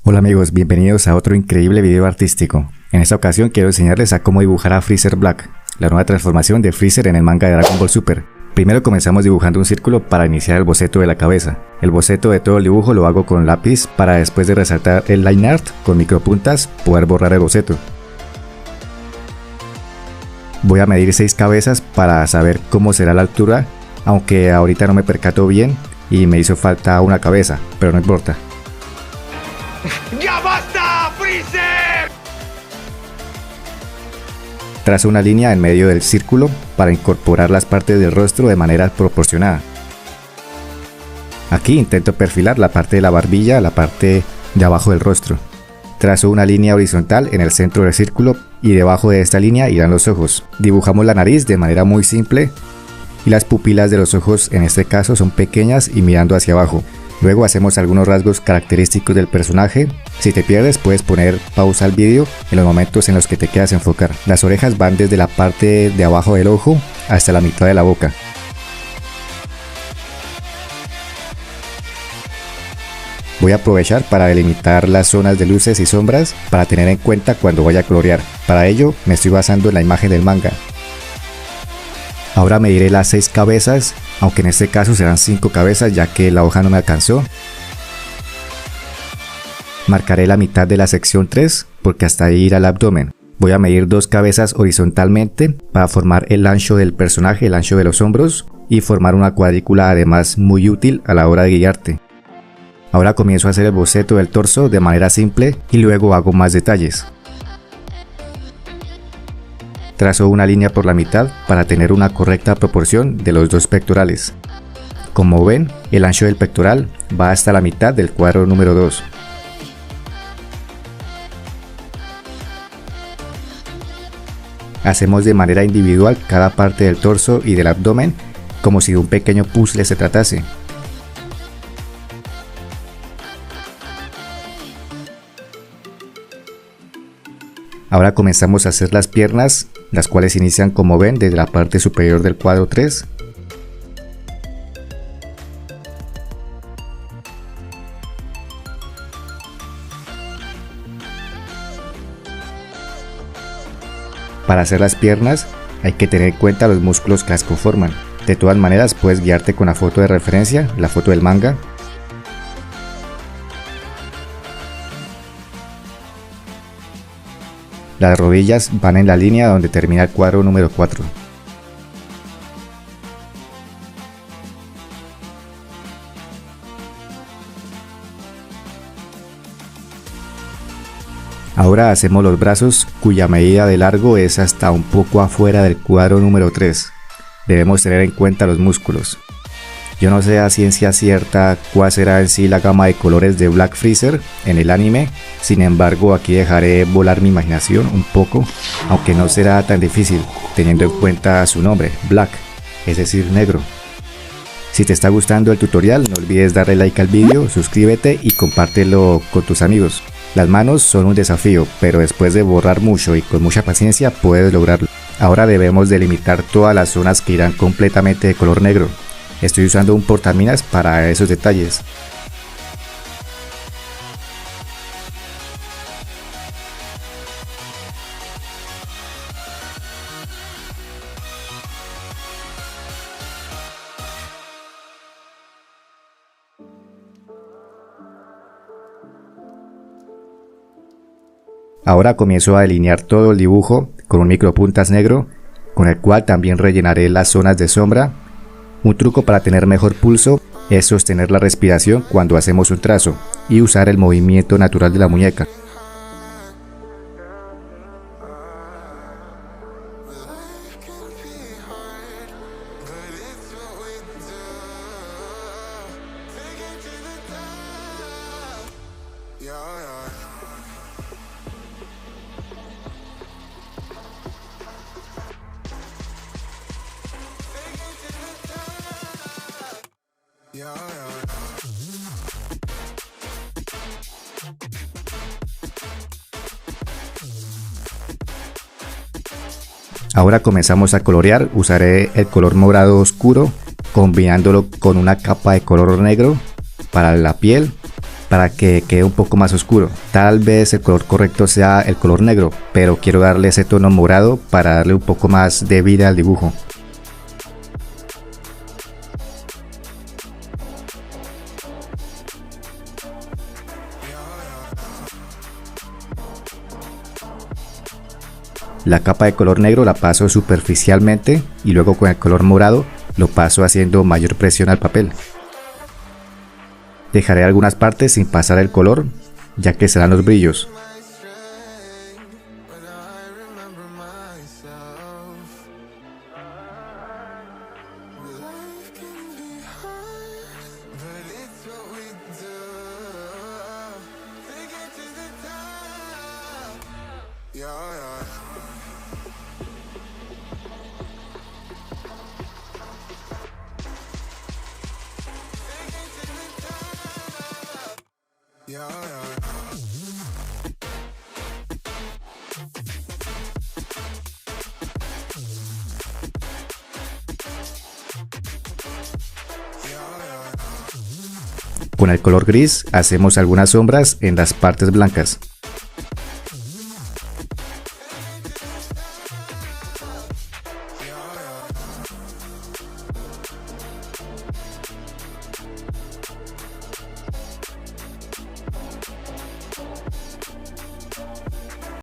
Hola amigos, bienvenidos a otro increíble video artístico. En esta ocasión quiero enseñarles a cómo dibujar a Freezer Black, la nueva transformación de Freezer en el manga de Dragon Ball Super. Primero comenzamos dibujando un círculo para iniciar el boceto de la cabeza. El boceto de todo el dibujo lo hago con lápiz para después de resaltar el line art con micropuntas poder borrar el boceto. Voy a medir 6 cabezas para saber cómo será la altura, aunque ahorita no me percato bien y me hizo falta una cabeza, pero no importa. ¡Ya basta, Freezer! Trazo una línea en medio del círculo para incorporar las partes del rostro de manera proporcionada. Aquí intento perfilar la parte de la barbilla, la parte de abajo del rostro. Trazo una línea horizontal en el centro del círculo y debajo de esta línea irán los ojos. Dibujamos la nariz de manera muy simple y las pupilas de los ojos en este caso son pequeñas y mirando hacia abajo. Luego hacemos algunos rasgos característicos del personaje. Si te pierdes puedes poner pausa al vídeo en los momentos en los que te quieras enfocar. Las orejas van desde la parte de abajo del ojo hasta la mitad de la boca. Voy a aprovechar para delimitar las zonas de luces y sombras para tener en cuenta cuando vaya a colorear. Para ello me estoy basando en la imagen del manga. Ahora mediré las 6 cabezas, aunque en este caso serán 5 cabezas ya que la hoja no me alcanzó. Marcaré la mitad de la sección 3 porque hasta ahí irá el abdomen. Voy a medir 2 cabezas horizontalmente para formar el ancho del personaje, el ancho de los hombros y formar una cuadrícula además muy útil a la hora de guiarte. Ahora comienzo a hacer el boceto del torso de manera simple y luego hago más detalles. Trazo una línea por la mitad para tener una correcta proporción de los dos pectorales. Como ven, el ancho del pectoral va hasta la mitad del cuadro número 2. Hacemos de manera individual cada parte del torso y del abdomen como si de un pequeño puzzle se tratase. Ahora comenzamos a hacer las piernas, las cuales inician como ven desde la parte superior del cuadro 3. Para hacer las piernas hay que tener en cuenta los músculos que las conforman. De todas maneras puedes guiarte con la foto de referencia, la foto del manga. Las rodillas van en la línea donde termina el cuadro número 4. Ahora hacemos los brazos, cuya medida de largo es hasta un poco afuera del cuadro número 3. Debemos tener en cuenta los músculos. Yo no sé a ciencia cierta cuál será en sí la gama de colores de Black Freezer en el anime, sin embargo aquí dejaré volar mi imaginación un poco, aunque no será tan difícil teniendo en cuenta su nombre, Black, es decir negro. Si te está gustando el tutorial no olvides darle like al vídeo, suscríbete y compártelo con tus amigos. Las manos son un desafío, pero después de borrar mucho y con mucha paciencia puedes lograrlo. Ahora debemos delimitar todas las zonas que irán completamente de color negro. Estoy usando un portaminas para esos detalles. Ahora comienzo a delinear todo el dibujo con un micropuntas negro, con el cual también rellenaré las zonas de sombra. Un truco para tener mejor pulso es sostener la respiración cuando hacemos un trazo y usar el movimiento natural de la muñeca. Ahora comenzamos a colorear. Usaré el color morado oscuro combinándolo con una capa de color negro para la piel para que quede un poco más oscuro. Tal vez el color correcto sea el color negro, pero quiero darle ese tono morado para darle un poco más de vida al dibujo. La capa de color negro la paso superficialmente y luego con el color morado lo paso haciendo mayor presión al papel. Dejaré algunas partes sin pasar el color, ya que serán los brillos. Con el color gris hacemos algunas sombras en las partes blancas.